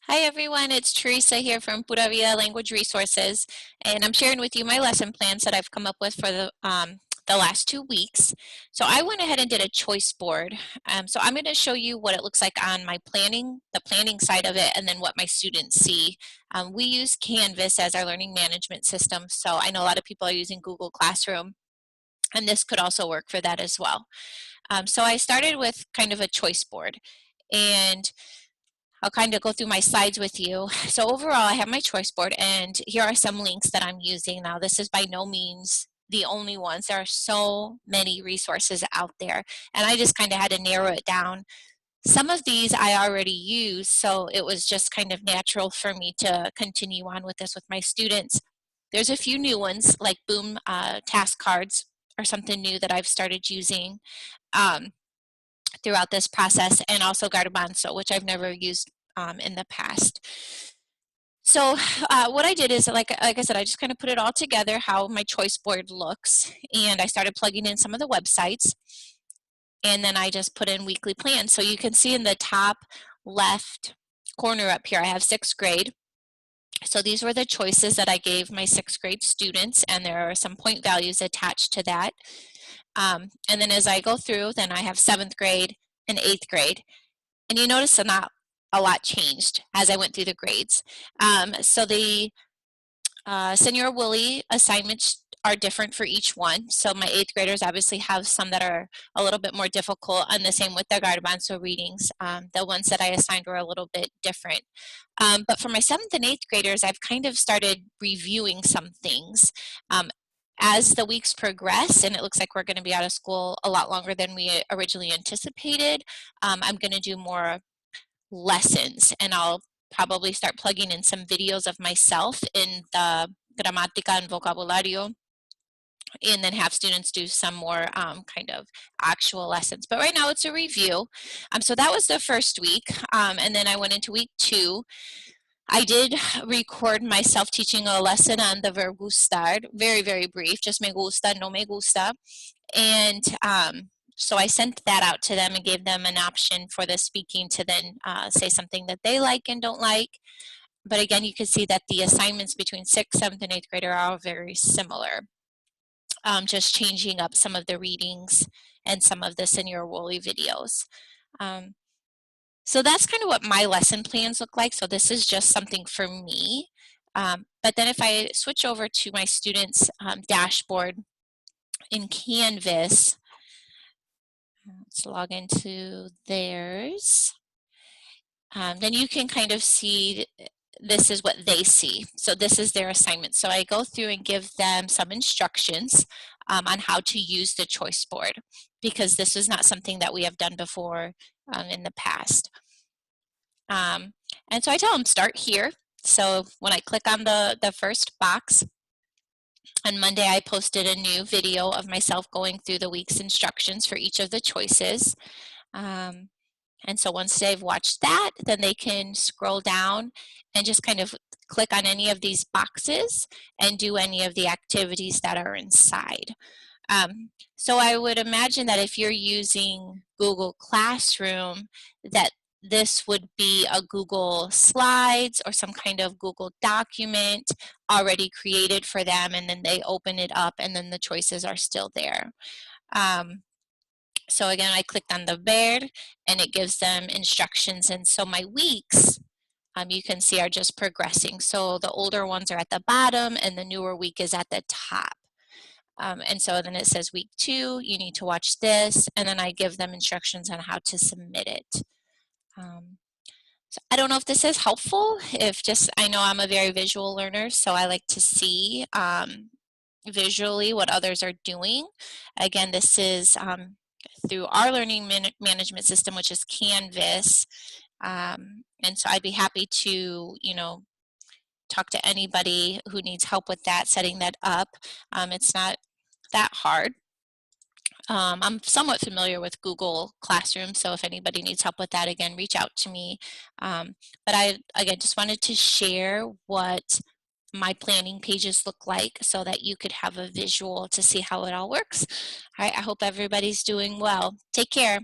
Hi everyone, it's Teresa here from Pura Vida Language Resources, and I'm sharing with you my lesson plans that I've come up with for the last 2 weeks. So I went ahead and did a choice board. So I'm going to show you what it looks like on my planning, the planning side of it, and then what my students see. We use Canvas as our learning management system, so I know a lot of people are using Google Classroom, and this could also work for that as well. So I started with kind of a choice board, and I'll kind of go through my slides with you. So overall, I have my choice board, and here are some links that I'm using. Now, this is by no means the only ones. There are so many resources out there, and I just kind of had to narrow it down. Some of these I already use, so it was just kind of natural for me to continue on with this with my students. There's a few new ones, like Boom task cards or something new that I've started using throughout this process, and also Garbanzo, which I've never used in the past. So what I did is, like I said, I just kind of put it all together, how my choice board looks, and I started plugging in some of the websites, and then I just put in weekly plans. So you can see in the top left corner up here, I have 6th grade. So these were the choices that I gave my 6th grade students, and there are some point values attached to that. And then as I go through, then I have 7th grade and 8th grade. And you notice that not a lot changed as I went through the grades. So the Senor Woolley assignments are different for each one. So my 8th graders obviously have some that are a little bit more difficult, and the same with the Garbanzo readings. The ones that I assigned were a little bit different. But for my 7th and 8th graders, I've kind of started reviewing some things. As the weeks progress, and it looks like we're going to be out of school a lot longer than we originally anticipated, I'm going to do more lessons, and I'll probably start plugging in some videos of myself in the Gramatica and Vocabulario, and then have students do some more kind of actual lessons. But right now it's a review. So that was the first week, and then I went into week 2. I did record myself teaching a lesson on the verb gustar, very, very brief, just me gusta, no me gusta. And so I sent that out to them and gave them an option for the speaking to then say something that they like and don't like. But again, you can see that the assignments between 6th, 7th, and 8th grade are all very similar. Just changing up some of the readings and some of the Senor Woolley videos. So that's kind of what my lesson plans look like. So this is just something for me. But then if I switch over to my students' dashboard in Canvas, let's log into theirs. Then you can kind of see this is what they see. So this is their assignment. So I go through and give them some instructions on how to use the choice board, because this is not something that we have done before in the past. And so I tell them start here. So when I click on the first box, on Monday I posted a new video of myself going through the week's instructions for each of the choices. And so once they've watched that, then they can scroll down and just kind of click on any of these boxes and do any of the activities that are inside. So I would imagine that if you're using Google Classroom, that this would be a Google Slides or some kind of Google document already created for them, and then they open it up and then the choices are still there. So again, I clicked on the ver and it gives them instructions, and so my weeks you can see are just progressing. So the older ones are at the bottom and the newer week is at the top. And so then it says week 2, you need to watch this, and then I give them instructions on how to submit it. So I don't know if this is helpful, I know I'm a very visual learner, so I like to see visually what others are doing. Again, this is through our learning management system, which is Canvas. And so I'd be happy to, talk to anybody who needs help with that, setting that up. It's not that hard. I'm somewhat familiar with Google Classroom, so if anybody needs help with that, again, reach out to me. But I, again, just wanted to share what my planning pages look like so that you could have a visual to see how it all works. All right, I hope everybody's doing well. Take care.